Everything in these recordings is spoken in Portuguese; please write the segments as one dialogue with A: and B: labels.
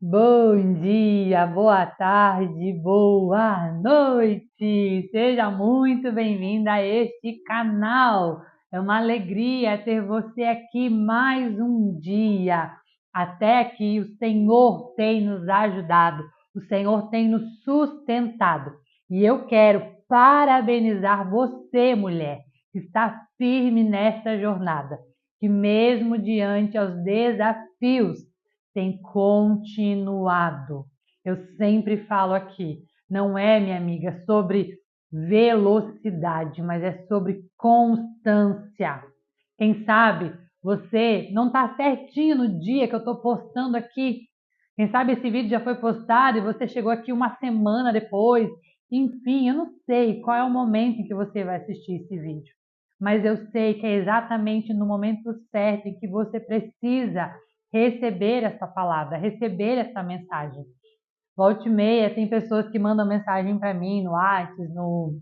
A: Bom dia, boa tarde, boa noite! Seja muito bem-vinda a este canal. É uma alegria ter você aqui mais um dia. Até que o Senhor tem nos ajudado, o Senhor tem nos sustentado. E eu quero parabenizar você, mulher, que está firme nesta jornada, que mesmo diante aos desafios, tem continuado. Eu sempre falo aqui, não é, minha amiga, sobre velocidade, mas é sobre constância. Quem sabe você não está certinho no dia que eu estou postando aqui. Quem sabe esse vídeo já foi postado e você chegou aqui uma semana depois. Enfim, eu não sei qual é o momento em que você vai assistir esse vídeo, mas eu sei que é exatamente no momento certo em que você precisa receber essa palavra, receber essa mensagem. Volte e meia, tem pessoas que mandam mensagem para mim no WhatsApp, no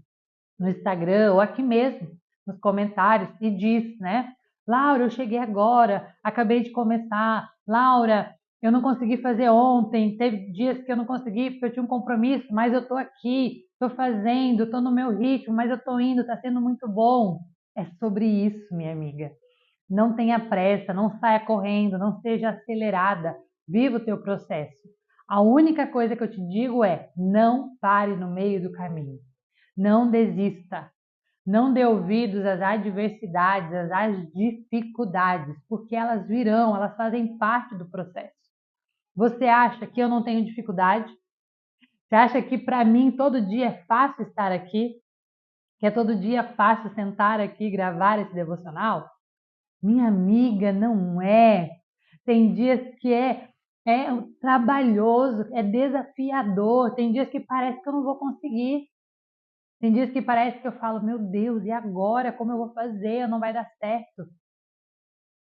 A: Instagram, ou aqui mesmo, nos comentários, e diz, né? Laura, eu cheguei agora, acabei de começar. Laura, eu não consegui fazer ontem, teve dias que eu não consegui porque eu tinha um compromisso, mas eu estou aqui, estou fazendo, estou no meu ritmo, mas eu estou indo, está sendo muito bom. É sobre isso, minha amiga. Não tenha pressa, não saia correndo, não seja acelerada. Viva o teu processo. A única coisa que eu te digo é: não pare no meio do caminho. Não desista. Não dê ouvidos às adversidades, às dificuldades, porque elas virão, elas fazem parte do processo. Você acha que eu não tenho dificuldade? Você acha que para mim todo dia é fácil estar aqui? Que é todo dia fácil sentar aqui e gravar esse devocional? Minha amiga, não é. Tem dias que é trabalhoso, é desafiador. Tem dias que parece que eu não vou conseguir. Tem dias que parece que eu falo, meu Deus, e agora? Como eu vou fazer? Não vai dar certo.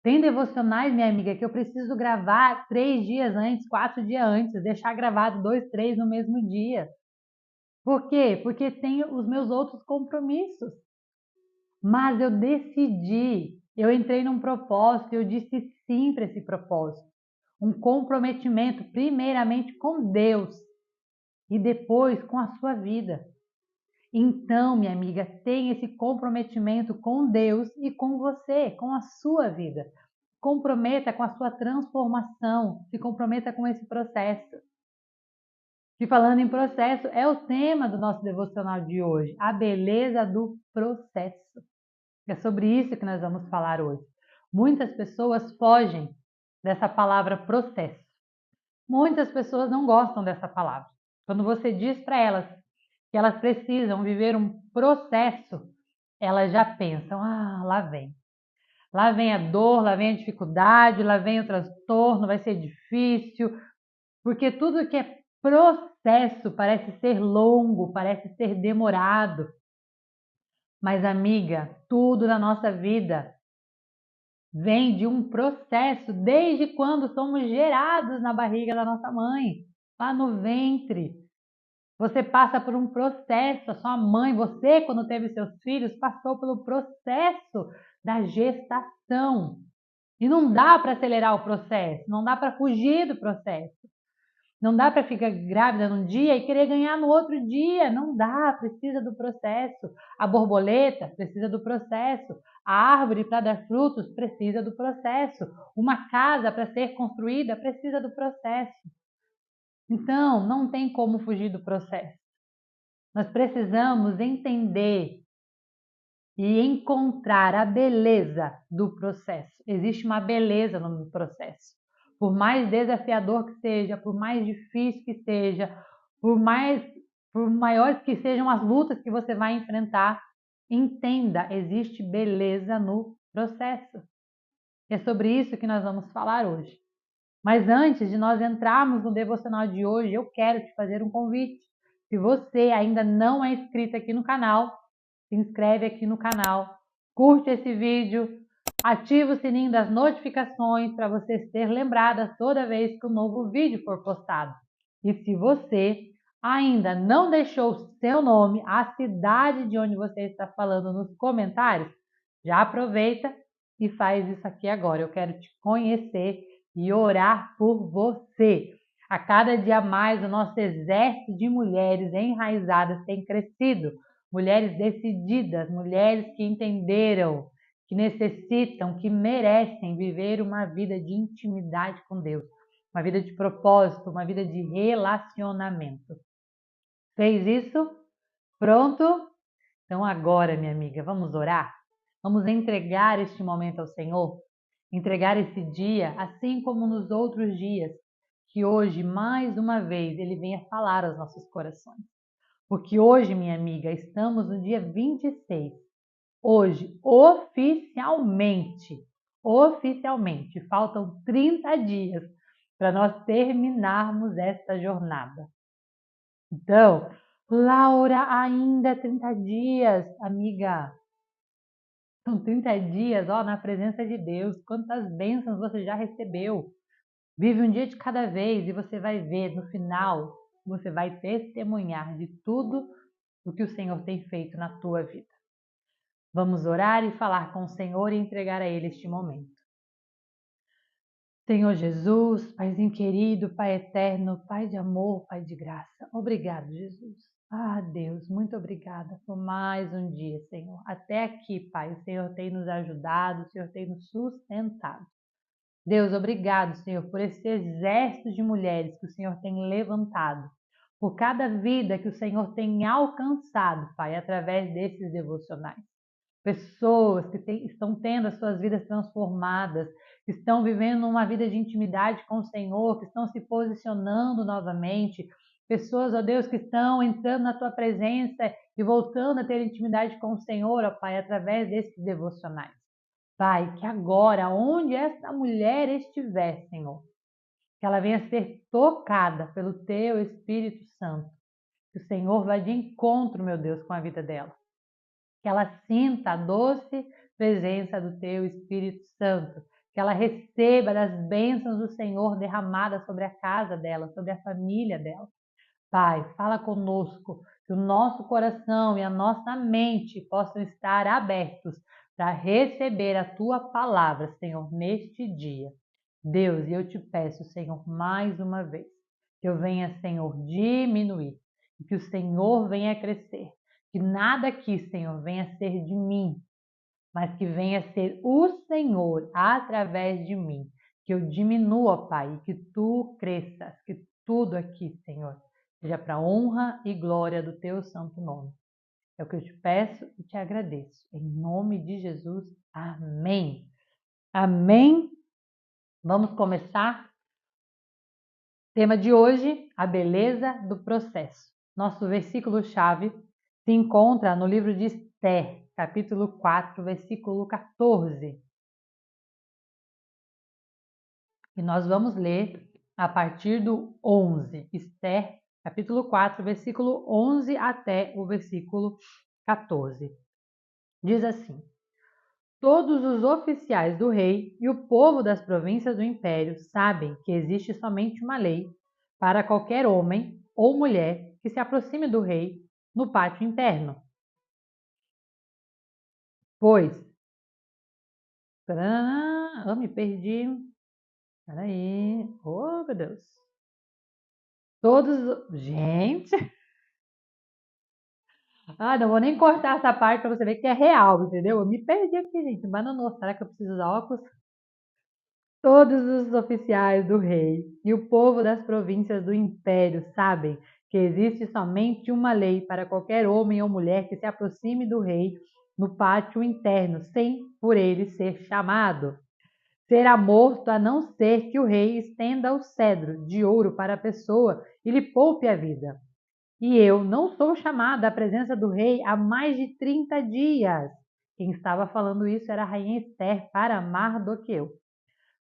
A: Tem devocionais, minha amiga, que eu preciso gravar 3 dias antes, 4 dias antes, deixar gravado 2, 3 no mesmo dia. Por quê? Porque tenho os meus outros compromissos. Mas eu decidi, eu entrei num propósito, eu disse sim para esse propósito. Um comprometimento, primeiramente com Deus e depois com a sua vida. Então, minha amiga, tenha esse comprometimento com Deus e com você, com a sua vida. Comprometa com a sua transformação, se comprometa com esse processo. E falando em processo, é o tema do nosso devocional de hoje, a beleza do processo. É sobre isso que nós vamos falar hoje. Muitas pessoas fogem dessa palavra processo. Muitas pessoas não gostam dessa palavra. Quando você diz para elas que elas precisam viver um processo, elas já pensam: ah, lá vem. Lá vem a dor, lá vem a dificuldade, lá vem o transtorno, vai ser difícil, porque tudo que é processo parece ser longo, parece ser demorado. Mas, amiga, tudo na nossa vida vem de um processo desde quando somos gerados na barriga da nossa mãe, lá no ventre. Você passa por um processo, a sua mãe, você, quando teve seus filhos, passou pelo processo da gestação. E não dá para acelerar o processo, não dá para fugir do processo. Não dá para ficar grávida num dia e querer ganhar no outro dia. Não dá, precisa do processo. A borboleta precisa do processo. A árvore para dar frutos precisa do processo. Uma casa para ser construída precisa do processo. Então, não tem como fugir do processo. Nós precisamos entender e encontrar a beleza do processo. Existe uma beleza no processo. Por mais desafiador que seja, por mais difícil que seja, por maiores que sejam as lutas que você vai enfrentar, entenda, existe beleza no processo. É sobre isso que nós vamos falar hoje. Mas antes de nós entrarmos no devocional de hoje, eu quero te fazer um convite. Se você ainda não é inscrito aqui no canal, se inscreve aqui no canal, curte esse vídeo, ativa o sininho das notificações para você ser lembrada toda vez que um novo vídeo for postado. E se você ainda não deixou o seu nome, a cidade de onde você está falando nos comentários, já aproveita e faz isso aqui agora. Eu quero te conhecer e orar por você. A cada dia mais, o nosso exército de mulheres enraizadas tem crescido. Mulheres decididas, mulheres que entenderam, que necessitam, que merecem viver uma vida de intimidade com Deus, uma vida de propósito, uma vida de relacionamento. Fez isso? Pronto? Então agora, minha amiga, vamos orar? Vamos entregar este momento ao Senhor? Entregar esse dia, assim como nos outros dias, que hoje, mais uma vez, Ele venha falar aos nossos corações. Porque hoje, minha amiga, estamos no dia 26. Hoje, oficialmente, faltam 30 dias para nós terminarmos esta jornada. Então, Laura, ainda 30 dias, amiga. São 30 dias, ó, na presença de Deus. Quantas bênçãos você já recebeu. Vive um dia de cada vez e você vai ver no final, você vai testemunhar de tudo o que o Senhor tem feito na tua vida. Vamos orar e falar com o Senhor e entregar a Ele este momento. Senhor Jesus, Paizinho querido, Pai eterno, Pai de amor, Pai de graça. Obrigado, Jesus. Ah, Deus, muito obrigada por mais um dia, Senhor. Até aqui, Pai, o Senhor tem nos ajudado, o Senhor tem nos sustentado. Deus, obrigado, Senhor, por esse exército de mulheres que o Senhor tem levantado, por cada vida que o Senhor tem alcançado, Pai, através desses devocionais. Pessoas que estão tendo as suas vidas transformadas, que estão vivendo uma vida de intimidade com o Senhor, que estão se posicionando novamente. Pessoas, ó Deus, que estão entrando na Tua presença e voltando a ter intimidade com o Senhor, ó Pai, através desses devocionais. Pai, que agora, onde essa mulher estiver, Senhor, que ela venha ser tocada pelo Teu Espírito Santo. Que o Senhor vá de encontro, meu Deus, com a vida dela. Que ela sinta a doce presença do Teu Espírito Santo. Que ela receba das bênçãos do Senhor derramadas sobre a casa dela, sobre a família dela. Pai, fala conosco, que o nosso coração e a nossa mente possam estar abertos para receber a Tua palavra, Senhor, neste dia. Deus, e eu te peço, Senhor, mais uma vez, que eu venha, Senhor, diminuir, e que o Senhor venha crescer, que nada aqui, Senhor, venha ser de mim, mas que venha ser o Senhor através de mim, que eu diminua, Pai, e que Tu cresças, que tudo aqui, Senhor, seja para a honra e glória do Teu santo nome. É o que eu te peço e te agradeço. Em nome de Jesus, amém. Amém. Vamos começar? Tema de hoje, a beleza do processo. Nosso versículo-chave se encontra no livro de Esther, capítulo 4, versículo 14. E nós vamos ler a partir do 11. Esther, capítulo 4, versículo 11 até o versículo 14. Diz assim: Todos os oficiais do rei e o povo das províncias do império sabem que existe somente uma lei para qualquer homem ou mulher que se aproxime do rei no pátio interno. Pois, me perdi. Peraí, oh meu Deus. Gente, não vou nem cortar essa parte para você ver que é real, entendeu? Eu me perdi aqui, gente. Bananou, será que eu preciso usar óculos? Todos os oficiais do rei e o povo das províncias do império sabem que existe somente uma lei para qualquer homem ou mulher que se aproxime do rei no pátio interno, sem por ele ser chamado. Será morto a não ser que o rei estenda o cedro de ouro para a pessoa e lhe poupe a vida. E eu não sou chamada à presença do rei há mais de 30 dias. Quem estava falando isso era a rainha Esther para Mardoqueu.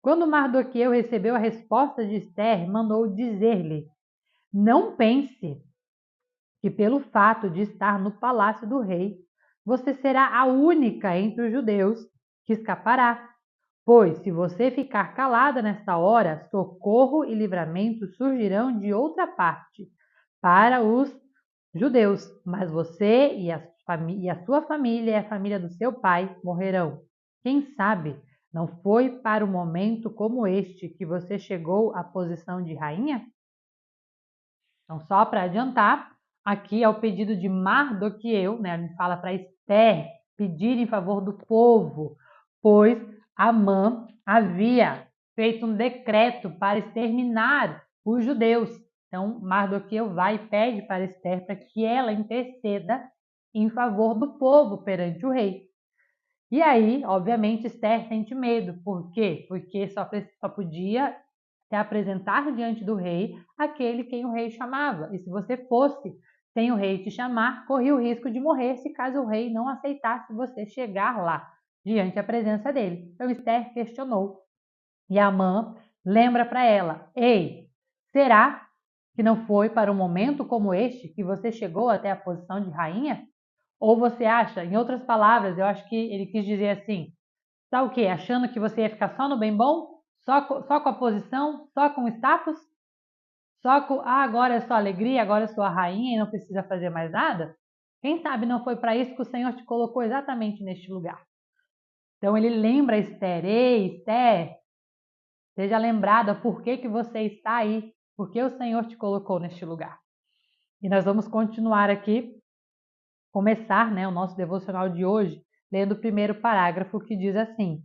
A: Quando Mardoqueu recebeu a resposta de Esther, mandou dizer-lhe: Não pense que pelo fato de estar no palácio do rei, você será a única entre os judeus que escapará. Pois, se você ficar calada nesta hora, socorro e livramento surgirão de outra parte para os judeus, mas você e a sua família e a família do seu pai morrerão. Quem sabe não foi para um momento como este que você chegou à posição de rainha? Então, só para adiantar, aqui é o pedido de Mardoqueu, né? Ele fala para Esther pedir em favor do povo, pois Amã havia feito um decreto para exterminar os judeus. Então, Mardoqueu vai e pede para Esther para que ela interceda em favor do povo perante o rei. E aí, obviamente, Esther sente medo. Por quê? Porque só podia se apresentar diante do rei aquele quem o rei chamava. E se você fosse sem o rei te chamar, corria o risco de morrer se caso o rei não aceitasse você chegar lá, diante da presença dele. Então Esther questionou. E Amã lembra para ela: Ei, será que não foi para um momento como este que você chegou até a posição de rainha? Ou você acha, em outras palavras, eu acho que ele quis dizer assim, tá o quê? Achando que você ia ficar só no bem bom? Só com a posição? Só com o status? Só com, agora é só alegria, agora eu sou a rainha e não precisa fazer mais nada? Quem sabe não foi para isso que o Senhor te colocou exatamente neste lugar. Então ele lembra Esther: Ei, Esther, seja lembrada por que você está aí, porque o Senhor te colocou neste lugar. E nós vamos continuar aqui, começar, né, o nosso devocional de hoje, lendo o primeiro parágrafo que diz assim: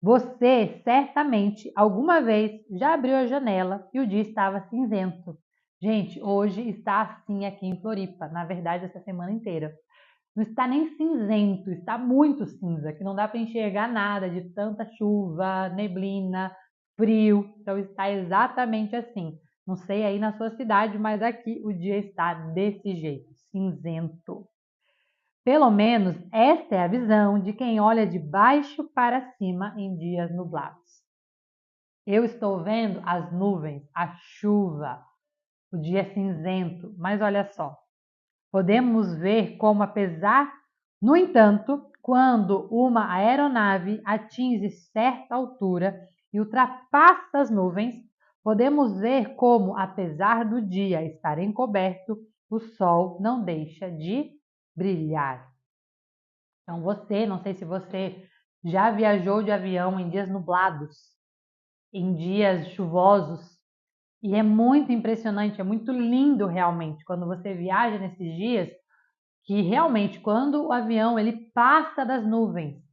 A: Você certamente alguma vez já abriu a janela e o dia estava cinzento. Gente, hoje está assim aqui em Floripa, na verdade essa semana inteira. Não está nem cinzento, está muito cinza, que não dá para enxergar nada de tanta chuva, neblina, frio. Então está exatamente assim. Não sei aí na sua cidade, mas aqui o dia está desse jeito, cinzento. Pelo menos esta é a visão de quem olha de baixo para cima em dias nublados. Eu estou vendo as nuvens, a chuva, o dia cinzento, mas olha só, podemos ver como, no entanto, quando uma aeronave atinge certa altura e ultrapassa as nuvens, podemos ver como, apesar do dia estar encoberto, o sol não deixa de brilhar. Então não sei se você já viajou de avião em dias nublados, em dias chuvosos, e é muito impressionante, é muito lindo realmente quando você viaja nesses dias, que realmente quando o avião ele passa das nuvens,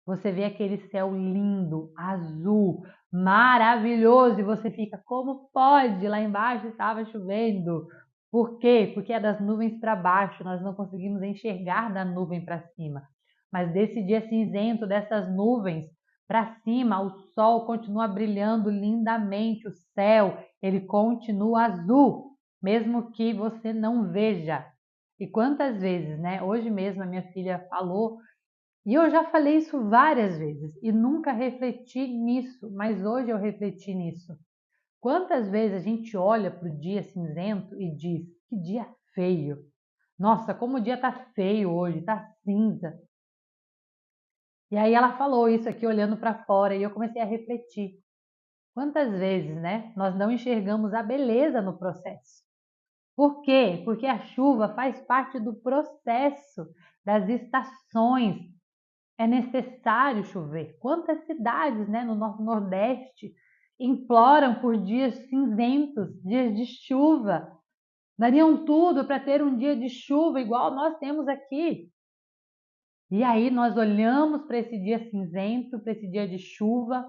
A: você vê aquele céu lindo, azul, maravilhoso, e você fica, como pode? Lá embaixo estava chovendo. Por quê? Porque é das nuvens para baixo, nós não conseguimos enxergar da nuvem para cima. Mas desse dia cinzento, dessas nuvens para cima, o sol continua brilhando lindamente, o céu, ele continua azul, mesmo que você não veja. E quantas vezes, né? Hoje mesmo a minha filha falou, e eu já falei isso várias vezes e nunca refleti nisso, mas hoje eu refleti nisso. Quantas vezes a gente olha para o dia cinzento e diz: que dia feio! Nossa, como o dia tá feio hoje, tá cinza. E aí ela falou isso aqui olhando para fora e eu comecei a refletir. Quantas vezes, né, nós não enxergamos a beleza no processo? Por quê? Porque a chuva faz parte do processo das estações. É necessário chover. Quantas cidades, né, no nosso Nordeste imploram por dias cinzentos, dias de chuva? Dariam tudo para ter um dia de chuva igual nós temos aqui. E aí nós olhamos para esse dia cinzento, para esse dia de chuva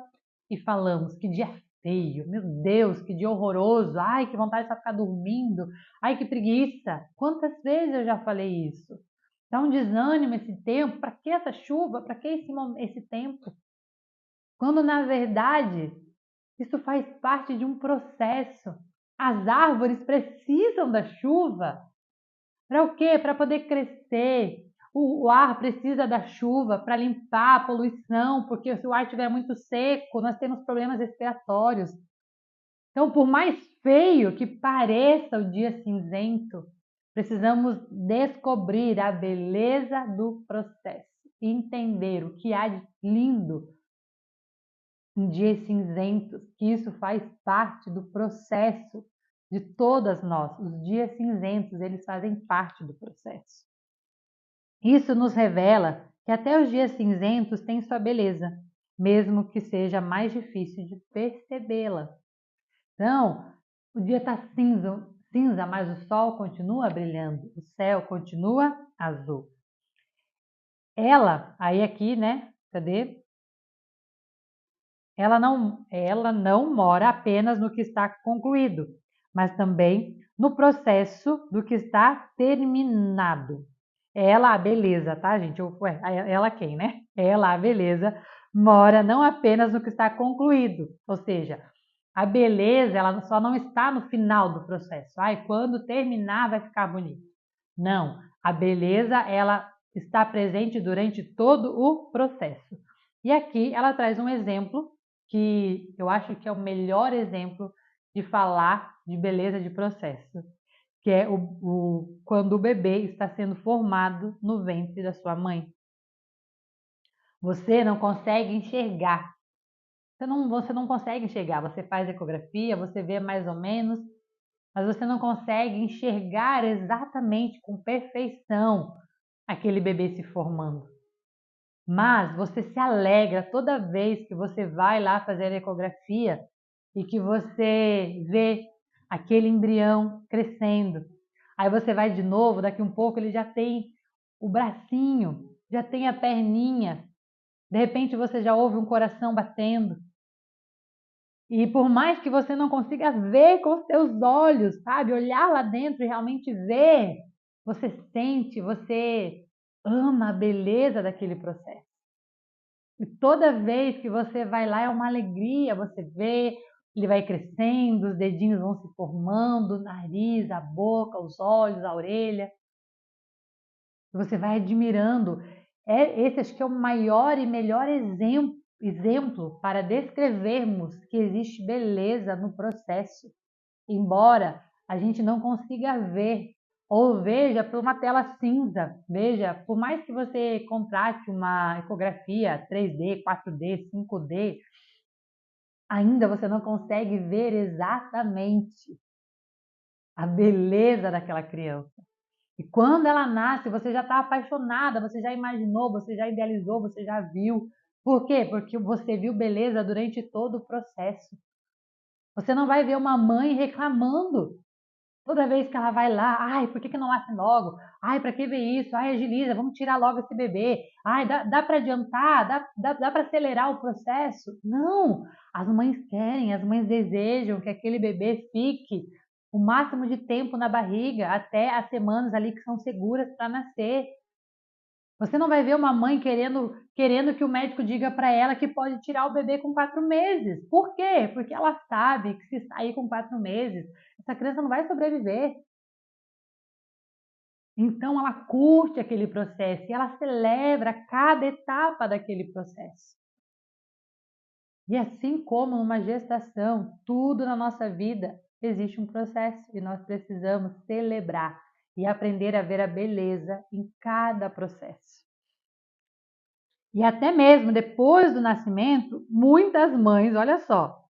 A: e falamos: que dia feio, meu Deus, que dia horroroso, ai, que vontade de só ficar dormindo, ai, que preguiça. Quantas vezes eu já falei isso? Dá um desânimo esse tempo, para que essa chuva, para que esse tempo? Quando na verdade isso faz parte de um processo. As árvores precisam da chuva. Para o quê? Para poder crescer. O ar precisa da chuva para limpar a poluição, porque se o ar estiver muito seco, nós temos problemas respiratórios. Então, por mais feio que pareça o dia cinzento, precisamos descobrir a beleza do processo, entender o que há de lindo em dias cinzentos, que isso faz parte do processo de todas nós. Os dias cinzentos, eles fazem parte do processo. Isso nos revela que até os dias cinzentos têm sua beleza, mesmo que seja mais difícil de percebê-la. Então, o dia está cinza, mas o sol continua brilhando, o céu continua azul. Ela, aí aqui, né? Cadê? Ela não mora apenas no que está concluído, mas também no processo do que está terminado. Ela, a beleza, tá, gente? Ué, ela quem, né? Ela, a beleza, mora não apenas no que está concluído, ou seja, a beleza, ela só não está no final do processo. Ai, quando terminar vai ficar bonito. Não, a beleza, ela está presente durante todo o processo. E aqui ela traz um exemplo que eu acho que é o melhor exemplo de falar de beleza de processo, que é quando o bebê está sendo formado no ventre da sua mãe. Você não consegue enxergar. Você não consegue enxergar. Você faz ecografia, você vê mais ou menos, mas você não consegue enxergar exatamente com perfeição aquele bebê se formando. Mas você se alegra toda vez que você vai lá fazer a ecografia e que você vê aquele embrião crescendo. Aí você vai de novo, daqui um pouco ele já tem o bracinho, já tem a perninha. De repente você já ouve um coração batendo. E por mais que você não consiga ver com os seus olhos, sabe? Olhar lá dentro e realmente ver, você sente, você ama a beleza daquele processo. E toda vez que você vai lá é uma alegria, você vê, ele vai crescendo, os dedinhos vão se formando, o nariz, a boca, os olhos, a orelha. Você vai admirando. Esse acho que é o maior e melhor exemplo para descrevermos que existe beleza no processo, embora a gente não consiga ver ou veja por uma tela cinza. Veja, por mais que você contrate uma ecografia 3D, 4D, 5D, ainda você não consegue ver exatamente a beleza daquela criança. E quando ela nasce, você já está apaixonada, você já imaginou, você já idealizou, você já viu. Por quê? Porque você viu beleza durante todo o processo. Você não vai ver uma mãe reclamando toda vez que ela vai lá. Ai, por que não nasce logo? Ai, para que ver isso? Ai, agiliza, vamos tirar logo esse bebê. Ai, dá para adiantar? Dá para acelerar o processo? Não! As mães querem, as mães desejam que aquele bebê fique o máximo de tempo na barriga, até as semanas ali que são seguras para nascer. Você não vai ver uma mãe querendo que o médico diga para ela que pode tirar o bebê com 4 meses. Por quê? Porque ela sabe que se sair com 4 meses, essa criança não vai sobreviver. Então ela curte aquele processo e ela celebra cada etapa daquele processo. E assim como numa gestação, tudo na nossa vida existe um processo e nós precisamos celebrar e aprender a ver a beleza em cada processo. E até mesmo depois do nascimento, muitas mães, olha só,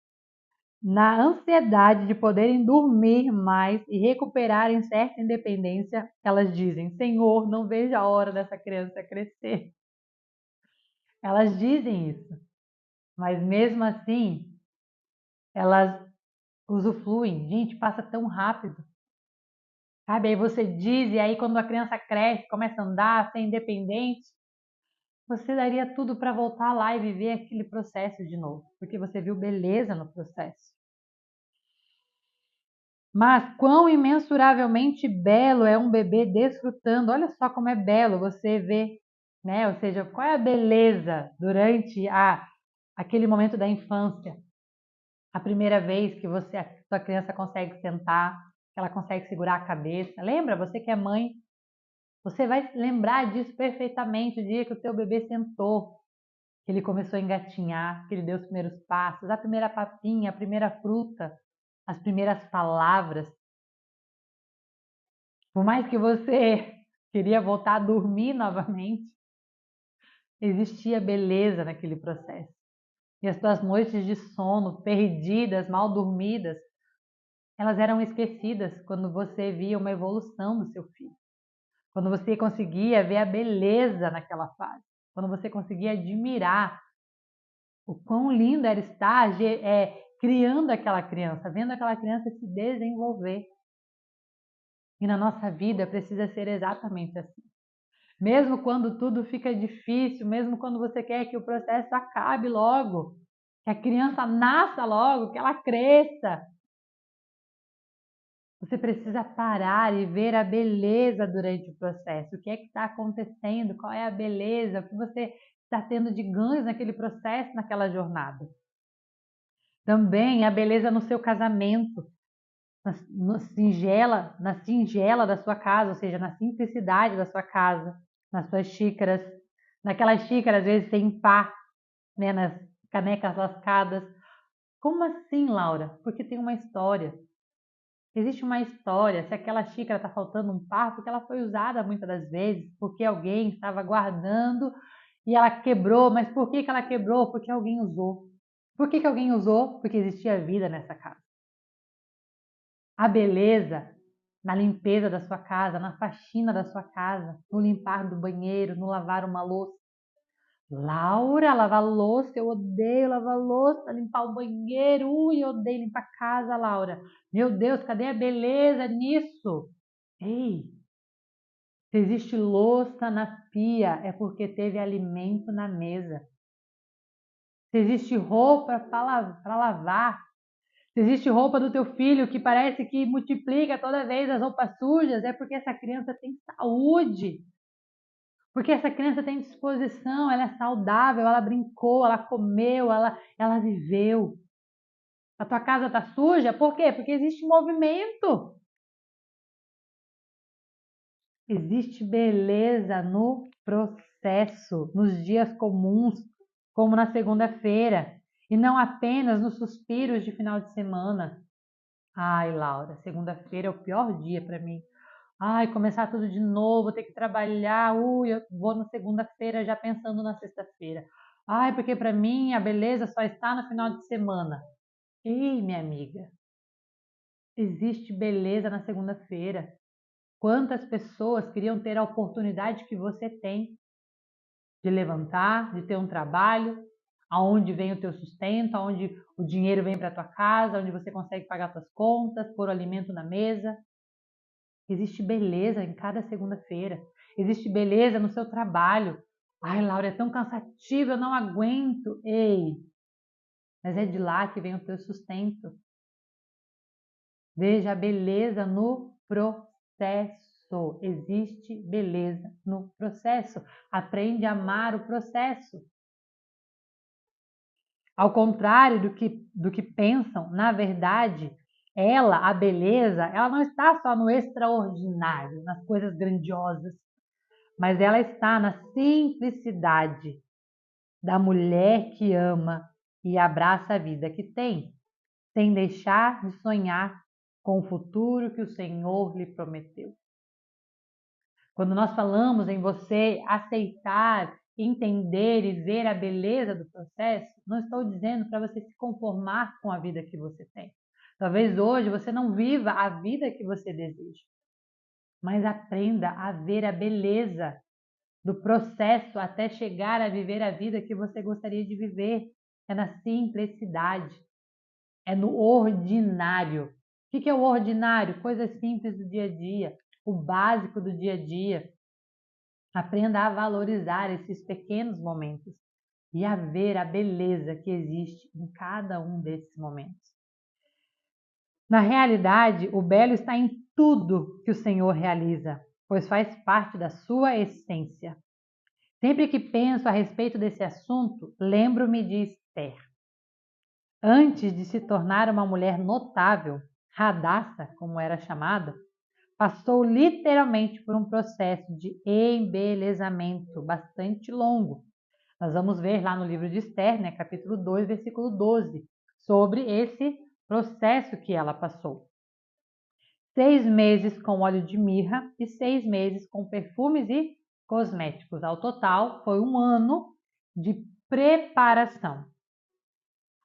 A: na ansiedade de poderem dormir mais e recuperarem certa independência, elas dizem: Senhor, não vejo a hora dessa criança crescer. Elas dizem isso, mas mesmo assim, elas usufruem. Gente, passa tão rápido. Sabe? Aí você diz, e aí quando a criança cresce, começa a andar, ser independente, você daria tudo para voltar lá e viver aquele processo de novo, porque você viu beleza no processo. Mas quão imensuravelmente belo é um bebê desfrutando. Olha só como é belo você ver, né? Ou seja, qual é a beleza durante aquele momento da infância. A primeira vez que a sua criança consegue sentar, que ela consegue segurar a cabeça. Lembra? Você que é mãe, você vai lembrar disso perfeitamente, o dia que o teu bebê sentou, que ele começou a engatinhar, que ele deu os primeiros passos, a primeira papinha, a primeira fruta, as primeiras palavras. Por mais que você queria voltar a dormir novamente, existia beleza naquele processo. E as suas noites de sono, perdidas, mal dormidas, elas eram esquecidas quando você via uma evolução do seu filho. Quando você conseguia ver a beleza naquela fase. Quando você conseguia admirar o quão lindo era estar criando aquela criança, vendo aquela criança se desenvolver. E na nossa vida precisa ser exatamente assim. Mesmo quando tudo fica difícil, mesmo quando você quer que o processo acabe logo, que a criança nasça logo, que ela cresça, você precisa parar e ver a beleza durante o processo. O que é que está acontecendo? Qual é a beleza? O que você está tendo de ganhos naquele processo, naquela jornada? Também a beleza no seu casamento, na singela da sua casa, ou seja, na simplicidade da sua casa, nas suas xícaras, naquelas xícaras às vezes sem pá, né, nas canecas lascadas. Como assim, Laura? Porque tem uma história. Existe uma história. Se aquela xícara está faltando um par, porque ela foi usada muitas das vezes, porque alguém estava guardando e ela quebrou. Mas por que ela quebrou? Porque alguém usou. Por que alguém usou? Porque existia vida nessa casa. A beleza na limpeza da sua casa, na faxina da sua casa, no limpar do banheiro, no lavar uma louça. Laura, lavar louça, eu odeio lavar louça, limpar o banheiro, eu odeio limpar a casa, Laura. Meu Deus, cadê a beleza nisso? Ei, se existe louça na pia, é porque teve alimento na mesa. Se existe roupa para lavar, se existe roupa do teu filho que parece que multiplica toda vez as roupas sujas, é porque essa criança tem saúde. Porque essa criança tem disposição, ela é saudável, ela brincou, ela comeu, ela viveu. A tua casa está suja, por quê? Porque existe movimento. Existe beleza no processo, nos dias comuns, como na segunda-feira, e não apenas nos suspiros de final de semana. Ai, Laura, segunda-feira é o pior dia para mim. Ai, começar tudo de novo, ter que trabalhar. Eu vou na segunda-feira já pensando na sexta-feira. Ai, porque para mim a beleza só está no final de semana. Ei, minha amiga, existe beleza na segunda-feira. Quantas pessoas queriam ter a oportunidade que você tem de levantar, de ter um trabalho, aonde vem o teu sustento, aonde o dinheiro vem para tua casa, onde você consegue pagar suas contas, pôr o alimento na mesa. Existe beleza em cada segunda-feira. Existe beleza no seu trabalho. Ai, Laura, é tão cansativo, eu não aguento. Ei, mas é de lá que vem o teu sustento. Veja a beleza no processo. Existe beleza no processo. Aprende a amar o processo. Ao contrário do que pensam, na verdade, a beleza, ela não está só no extraordinário, nas coisas grandiosas, mas ela está na simplicidade da mulher que ama e abraça a vida que tem, sem deixar de sonhar com o futuro que o Senhor lhe prometeu. Quando nós falamos em você aceitar, entender e ver a beleza do processo, não estou dizendo para você se conformar com a vida que você tem. Talvez hoje você não viva a vida que você deseja, mas aprenda a ver a beleza do processo até chegar a viver a vida que você gostaria de viver. É na simplicidade, é no ordinário. O que é o ordinário? Coisas simples do dia a dia, o básico do dia a dia. Aprenda a valorizar esses pequenos momentos e a ver a beleza que existe em cada um desses momentos. Na realidade, o belo está em tudo que o Senhor realiza, pois faz parte da sua essência. Sempre que penso a respeito desse assunto, lembro-me de Esther. Antes de se tornar uma mulher notável, Radassa, como era chamada, passou literalmente por um processo de embelezamento bastante longo. Nós vamos ver lá no livro de Esther, né, capítulo 2, versículo 12, sobre esse processo que ela passou. 6 meses com óleo de mirra e 6 meses com perfumes e cosméticos. Ao total, foi um ano de preparação.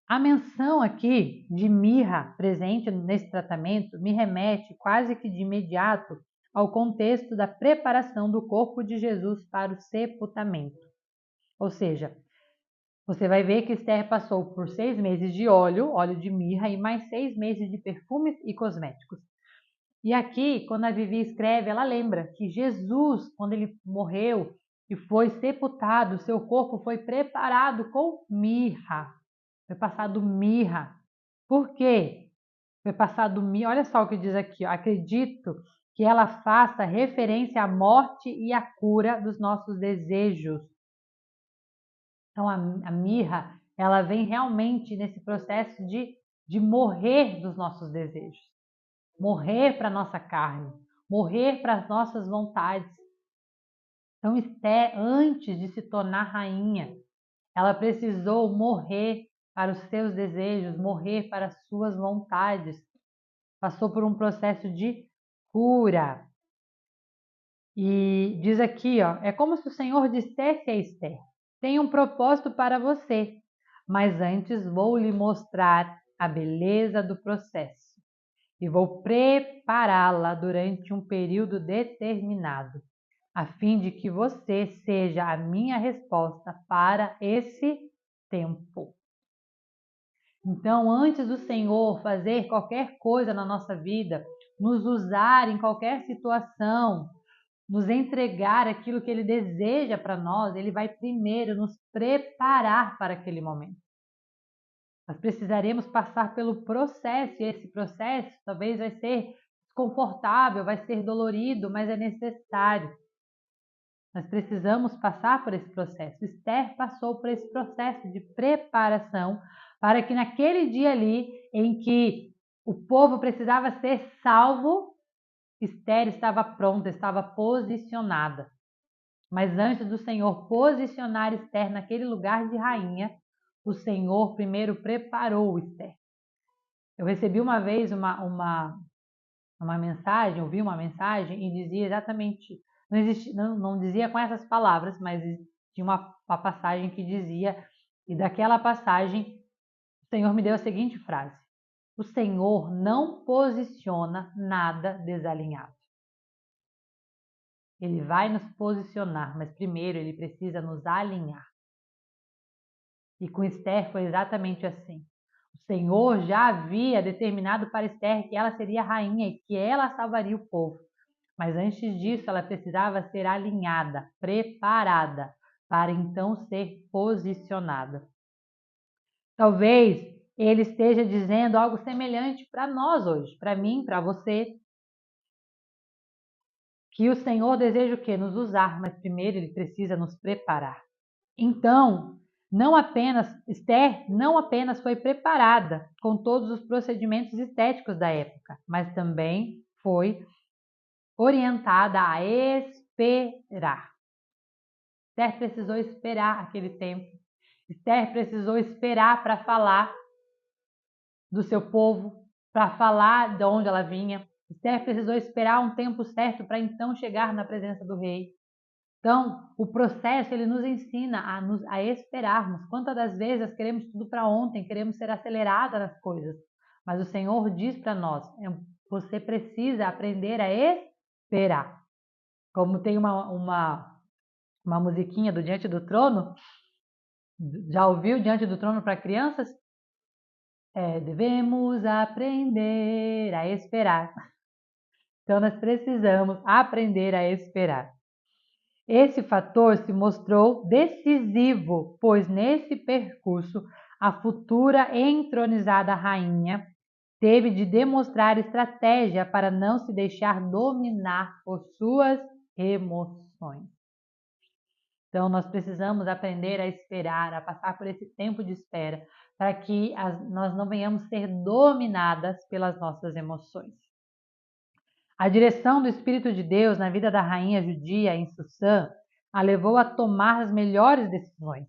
A: A menção aqui de mirra presente nesse tratamento me remete quase que de imediato ao contexto da preparação do corpo de Jesus para o sepultamento. Ou seja, você vai ver que Esther passou por 6 meses de óleo de mirra e mais 6 meses de perfumes e cosméticos. E aqui, quando a Vivi escreve, ela lembra que Jesus, quando ele morreu e foi sepultado, seu corpo foi preparado com mirra. Foi passado mirra. Por quê? Foi passado mirra. Olha só o que diz aqui. Ó. Acredito que ela faça referência à morte e à cura dos nossos desejos. Então, a mirra, ela vem realmente nesse processo de morrer dos nossos desejos. Morrer para a nossa carne, morrer para as nossas vontades. Então, Esther, antes de se tornar rainha, ela precisou morrer para os seus desejos, morrer para as suas vontades. Passou por um processo de cura. E diz aqui, ó, é como se o Senhor dissesse a Esther: tem um propósito para você, mas antes vou lhe mostrar a beleza do processo e vou prepará-la durante um período determinado, a fim de que você seja a minha resposta para esse tempo. Então, antes do Senhor fazer qualquer coisa na nossa vida, nos usar em qualquer situação, nos entregar aquilo que Ele deseja para nós, Ele vai primeiro nos preparar para aquele momento. Nós precisaremos passar pelo processo, e esse processo talvez vai ser desconfortável, vai ser dolorido, mas é necessário. Nós precisamos passar por esse processo. Esther passou por esse processo de preparação para que naquele dia ali em que o povo precisava ser salvo, Esther estava pronta, estava posicionada. Mas antes do Senhor posicionar Esther naquele lugar de rainha, o Senhor primeiro preparou Esther. Eu recebi uma vez uma mensagem, ouvi uma mensagem e dizia exatamente, não dizia com essas palavras, mas tinha uma passagem que dizia, e daquela passagem o Senhor me deu a seguinte frase: o Senhor não posiciona nada desalinhado. Ele vai nos posicionar, mas primeiro ele precisa nos alinhar. E com Esther foi exatamente assim. O Senhor já havia determinado para Esther que ela seria rainha e que ela salvaria o povo. Mas antes disso, ela precisava ser alinhada, preparada, para então ser posicionada. Talvez ele esteja dizendo algo semelhante para nós hoje, para mim, para você. Que o Senhor deseja o quê? Nos usar, mas primeiro ele precisa nos preparar. Então, Esther não apenas foi preparada com todos os procedimentos estéticos da época, mas também foi orientada a esperar. Esther precisou esperar aquele tempo. Esther precisou esperar para falar do seu povo, para falar de onde ela vinha. Esther precisou esperar um tempo certo para então chegar na presença do rei. Então, o processo ele nos ensina a esperarmos. Quantas das vezes queremos tudo para ontem, queremos ser acelerada nas coisas. Mas o Senhor diz para nós, você precisa aprender a esperar. Como tem uma musiquinha do Diante do Trono, já ouviu Diante do Trono para crianças? Devemos aprender a esperar. Então, nós precisamos aprender a esperar. Esse fator se mostrou decisivo, pois nesse percurso a futura entronizada rainha teve de demonstrar estratégia para não se deixar dominar por suas emoções. Então, nós precisamos aprender a esperar, a passar por esse tempo de espera, para que nós não venhamos ser dominadas pelas nossas emoções. A direção do Espírito de Deus na vida da rainha judia em Susã a levou a tomar as melhores decisões,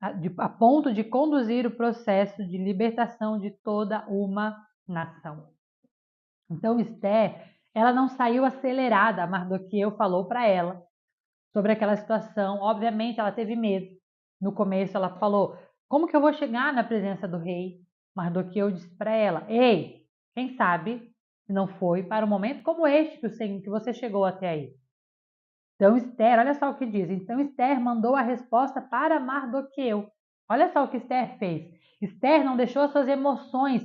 A: a ponto de conduzir o processo de libertação de toda uma nação. Então, Esther, ela não saiu acelerada, Mardoqueu falou para ela sobre aquela situação. Obviamente, ela teve medo. No começo, ela falou: como que eu vou chegar na presença do rei? Mardoqueu disse para ela: ei, quem sabe se não foi para um momento como este que você chegou até aí. Então, Esther, olha só o que diz. Então, Esther mandou a resposta para Mardoqueu. Olha só o que Esther fez. Esther não deixou as suas emoções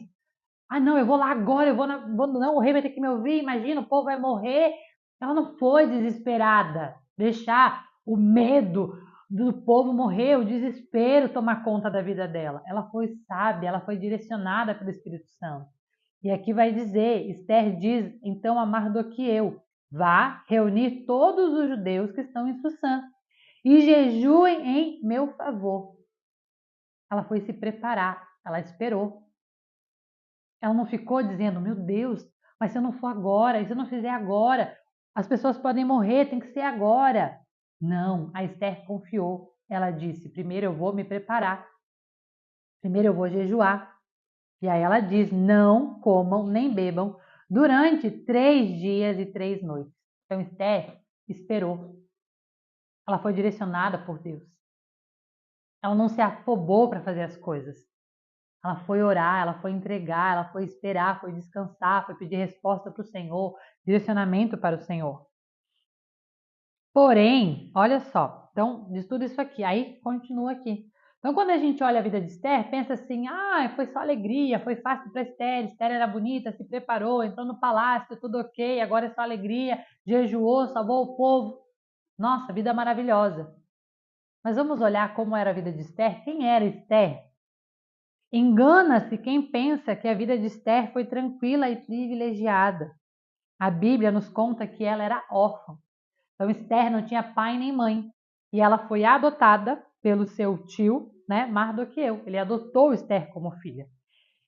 A: Ah, não, eu vou lá agora, não, o rei vai ter que me ouvir, imagina, o povo vai morrer. Ela não foi desesperada, deixar o medo do povo morrer, o desespero tomar conta da vida dela. Ela foi sábia, ela foi direcionada pelo Espírito Santo. E aqui vai dizer, Esther diz então a Mardoqueu, vá reunir todos os judeus que estão em Susã e jejuem em meu favor. Ela foi se preparar, ela esperou. Ela não ficou dizendo, meu Deus, mas se eu não for agora, e se eu não fizer agora, as pessoas podem morrer, tem que ser agora. Não, a Esther confiou. Ela disse, primeiro eu vou me preparar, primeiro eu vou jejuar. E aí ela diz, não comam nem bebam durante 3 dias e 3 noites. Então Esther esperou. Ela foi direcionada por Deus. Ela não se afobou para fazer as coisas. Ela foi orar, ela foi entregar, ela foi esperar, foi descansar, foi pedir resposta para o Senhor, direcionamento para o Senhor. Porém, olha só, então, diz tudo isso aqui, aí continua aqui. Então, quando a gente olha a vida de Esther, pensa assim, foi só alegria, foi fácil para Esther, Esther era bonita, se preparou, entrou no palácio, tudo ok, agora é só alegria, jejuou, salvou o povo. Nossa, vida maravilhosa. Mas vamos olhar como era a vida de Esther, quem era Esther? Engana-se quem pensa que a vida de Esther foi tranquila e privilegiada. A Bíblia nos conta que ela era órfã. Então Esther não tinha pai nem mãe. E ela foi adotada pelo seu tio, né, Mardoqueu. Ele adotou Esther como filha.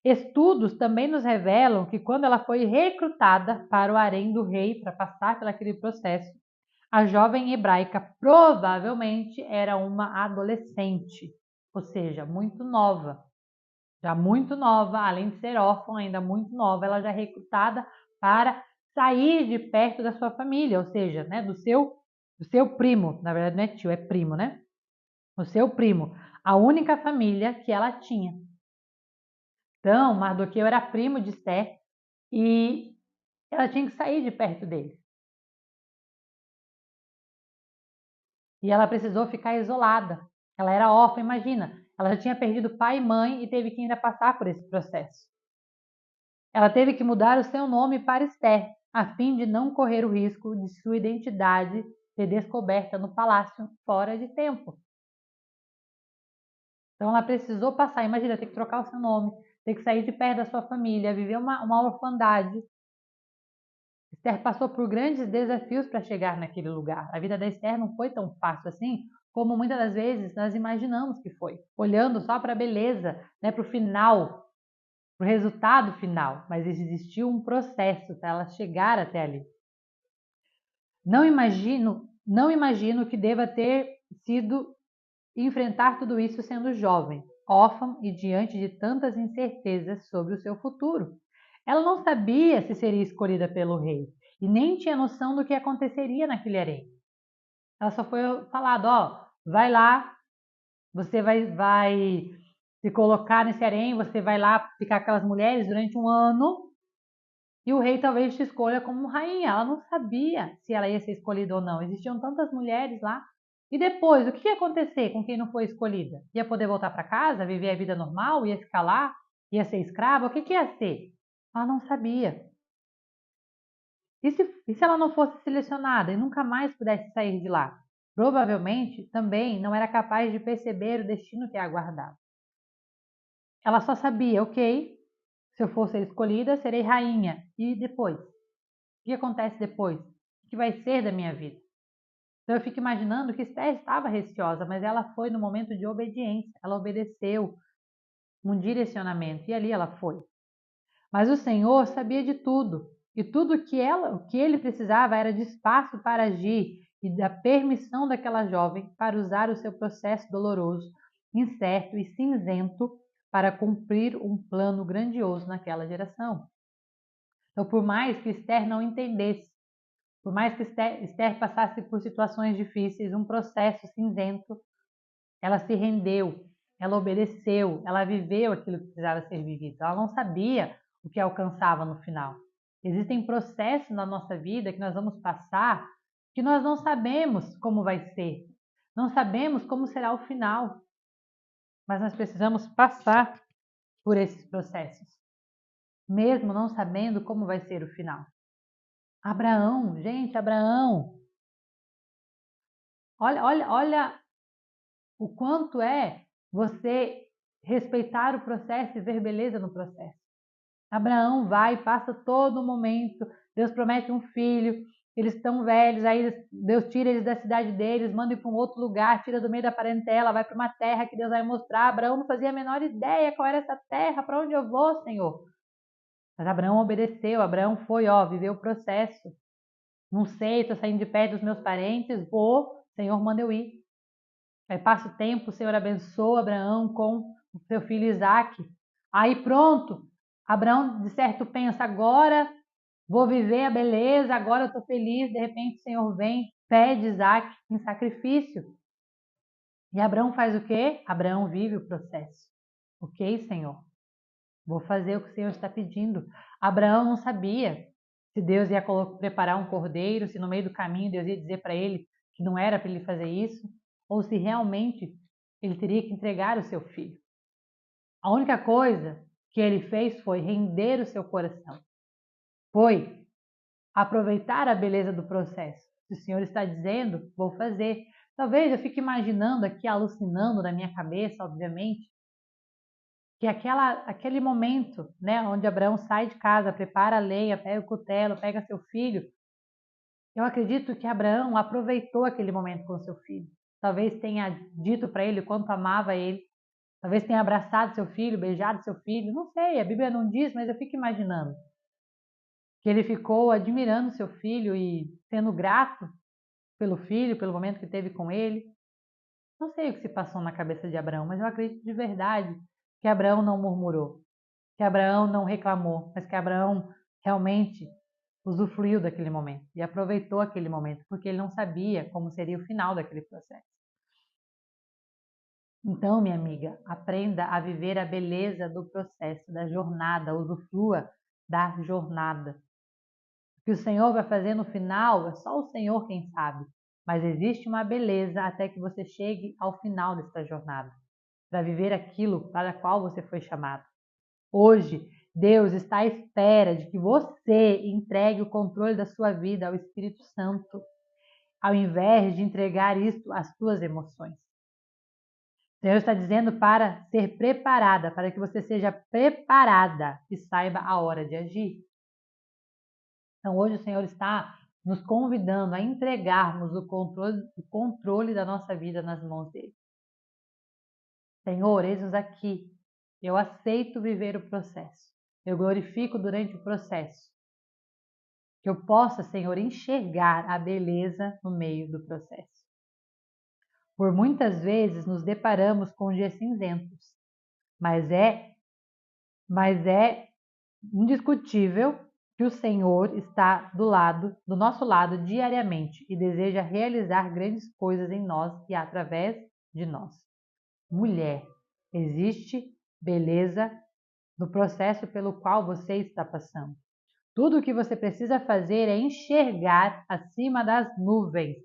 A: Estudos também nos revelam que quando ela foi recrutada para o harém do rei, para passar pelaquele processo, a jovem hebraica provavelmente era uma adolescente, ou seja, muito nova. Já muito nova, além de ser órfã, ainda muito nova, ela já é recrutada para sair de perto da sua família, ou seja, né, do seu primo, na verdade não é tio, é primo, né? O seu primo, a única família que ela tinha. Então, Mardoqueu era primo de Esther e ela tinha que sair de perto dele. E ela precisou ficar isolada. Ela era órfã, imagina. Ela já tinha perdido pai e mãe e teve que ainda passar por esse processo. Ela teve que mudar o seu nome para Esther, a fim de não correr o risco de sua identidade ser descoberta no palácio fora de tempo. Então ela precisou passar, imagina, ter que trocar o seu nome, ter que sair de perto da sua família, viver uma orfandade. Esther passou por grandes desafios para chegar naquele lugar. A vida da Esther não foi tão fácil assim, como muitas das vezes nós imaginamos que foi, olhando só para a beleza, né, para o final, para o resultado final, mas existiu um processo para ela chegar até ali. Não imagino que deva ter sido enfrentar tudo isso sendo jovem, órfã e diante de tantas incertezas sobre o seu futuro. Ela não sabia se seria escolhida pelo rei e nem tinha noção do que aconteceria naquele harém. Ela só foi falado, vai lá, você vai se colocar nesse harém, você vai lá ficar com aquelas mulheres durante um ano e o rei talvez te escolha como rainha. Ela não sabia se ela ia ser escolhida ou não. Existiam tantas mulheres lá. E depois, o que ia acontecer com quem não foi escolhida? Ia poder voltar para casa, viver a vida normal? Ia ficar lá? Ia ser escrava? O que ia ser? Ela não sabia. E se ela não fosse selecionada e nunca mais pudesse sair de lá? Provavelmente também não era capaz de perceber o destino que a aguardava. Ela só sabia, ok, se eu for ser escolhida, serei rainha. E depois? O que acontece depois? O que vai ser da minha vida? Então eu fico imaginando que Esther estava receosa, mas ela foi no momento de obediência. Ela obedeceu um direcionamento e ali ela foi. Mas o Senhor sabia de tudo. E tudo o que ele precisava era de espaço para agir e da permissão daquela jovem para usar o seu processo doloroso, incerto e cinzento para cumprir um plano grandioso naquela geração. Então, por mais que Esther não entendesse, por mais que Esther passasse por situações difíceis, um processo cinzento, ela se rendeu, ela obedeceu, ela viveu aquilo que precisava ser vivido. Ela não sabia o que alcançava no final. Existem processos na nossa vida que nós vamos passar que nós não sabemos como vai ser, não sabemos como será o final, mas nós precisamos passar por esses processos. mesmo não sabendo como vai ser o final. Abraão, gente, Abraão, olha o quanto é você respeitar o processo e ver beleza no processo. Abraão vai, passa todo o momento, Deus promete um filho, eles estão velhos, aí Deus tira eles da cidade deles, manda ir para um outro lugar, tira do meio da parentela, vai para uma terra que Deus vai mostrar. Abraão não fazia a menor ideia qual era essa terra, para onde eu vou, Senhor? Mas Abraão obedeceu, Abraão foi, viveu o processo. Não sei, estou saindo de perto dos meus parentes, vou, Senhor, manda eu ir. Aí passa o tempo, o Senhor abençoa Abraão com o seu filho Isaque. Aí pronto, Abraão de certo pensa, agora vou viver a beleza, agora eu estou feliz. De repente o Senhor vem, pede Isaque em sacrifício. E Abraão faz o quê? Abraão vive o processo. Ok, Senhor, vou fazer o que o Senhor está pedindo. Abraão não sabia se Deus ia preparar um cordeiro, se no meio do caminho Deus ia dizer para ele que não era para ele fazer isso, ou se realmente ele teria que entregar o seu filho. A única coisa que ele fez foi render o seu coração. Foi aproveitar a beleza do processo. Se o Senhor está dizendo, vou fazer. Talvez eu fique imaginando aqui, alucinando na minha cabeça, obviamente, que aquele momento, né, onde Abraão sai de casa, prepara a lenha, pega o cutelo, pega seu filho, eu acredito que Abraão aproveitou aquele momento com seu filho. Talvez tenha dito para ele o quanto amava ele, talvez tenha abraçado seu filho, beijado seu filho, não sei, a Bíblia não diz, mas eu fico imaginando que ele ficou admirando seu filho e sendo grato pelo filho, pelo momento que teve com ele. Não sei o que se passou na cabeça de Abraão, mas eu acredito de verdade que Abraão não murmurou, que Abraão não reclamou, mas que Abraão realmente usufruiu daquele momento e aproveitou aquele momento, porque ele não sabia como seria o final daquele processo. Então, minha amiga, aprenda a viver a beleza do processo, da jornada, usufrua da jornada. O que o Senhor vai fazer no final é só o Senhor quem sabe, mas existe uma beleza até que você chegue ao final desta jornada, para viver aquilo para o qual você foi chamado. Hoje, Deus está à espera de que você entregue o controle da sua vida ao Espírito Santo, ao invés de entregar isso às suas emoções. O Senhor está dizendo para ser preparada, para que você seja preparada e saiba a hora de agir. Então, hoje o Senhor está nos convidando a entregarmos o controle da nossa vida nas mãos dele. Senhor, eis-nos aqui. Eu aceito viver o processo. Eu glorifico durante o processo. Que eu possa, Senhor, enxergar a beleza no meio do processo. Por muitas vezes nos deparamos com dias cinzentos, mas é indiscutível que o Senhor está do nosso lado diariamente e deseja realizar grandes coisas em nós e através de nós. Mulher, existe beleza no processo pelo qual você está passando. Tudo o que você precisa fazer é enxergar acima das nuvens,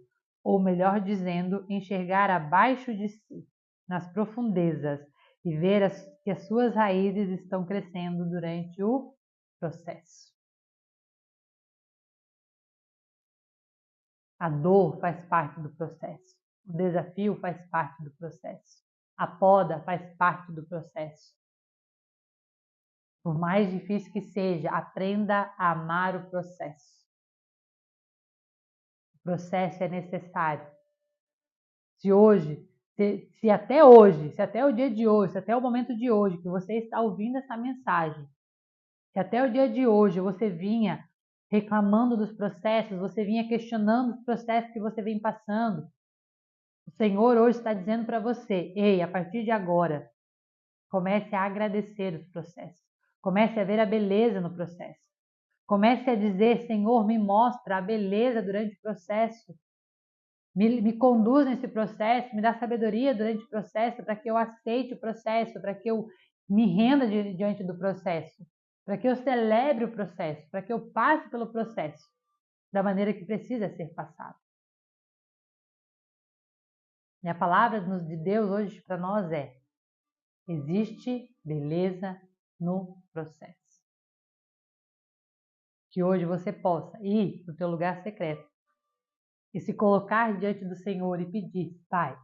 A: ou melhor dizendo, enxergar abaixo de si, nas profundezas, e ver que as suas raízes estão crescendo durante o processo. A dor faz parte do processo, o desafio faz parte do processo, a poda faz parte do processo. Por mais difícil que seja, aprenda a amar o processo. O processo é necessário. Se até hoje, se até o dia de hoje, se até o momento de hoje que você está ouvindo essa mensagem, se até o dia de hoje você vinha reclamando dos processos, você vinha questionando os processos que você vem passando, o Senhor hoje está dizendo para você, ei, a partir de agora, comece a agradecer os processos, comece a ver a beleza no processo. Comece a dizer, Senhor, me mostra a beleza durante o processo. Me conduz nesse processo, me dá sabedoria durante o processo, para que eu aceite o processo, para que eu me renda diante do processo, para que eu celebre o processo, para que eu passe pelo processo da maneira que precisa ser passado. E a palavra de Deus hoje para nós é: existe beleza no processo. que hoje você possa ir no teu lugar secreto e se colocar diante do Senhor e pedir: Pai,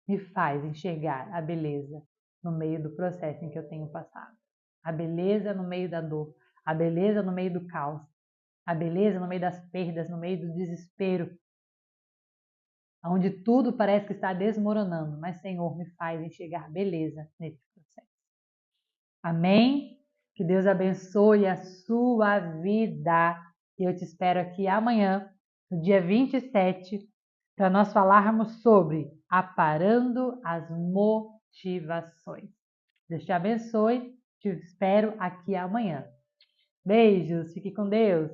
A: me faz enxergar a beleza no meio do processo em que eu tenho passado. A beleza no meio da dor, a beleza no meio do caos, a beleza no meio das perdas, no meio do desespero, onde tudo parece que está desmoronando, mas Senhor, me faz enxergar beleza nesse processo. Amém? Que Deus abençoe a sua vida. E eu te espero aqui amanhã, no dia 27, para nós falarmos sobre aparando as motivações. Deus te abençoe. Te espero aqui amanhã. Beijos, fique com Deus.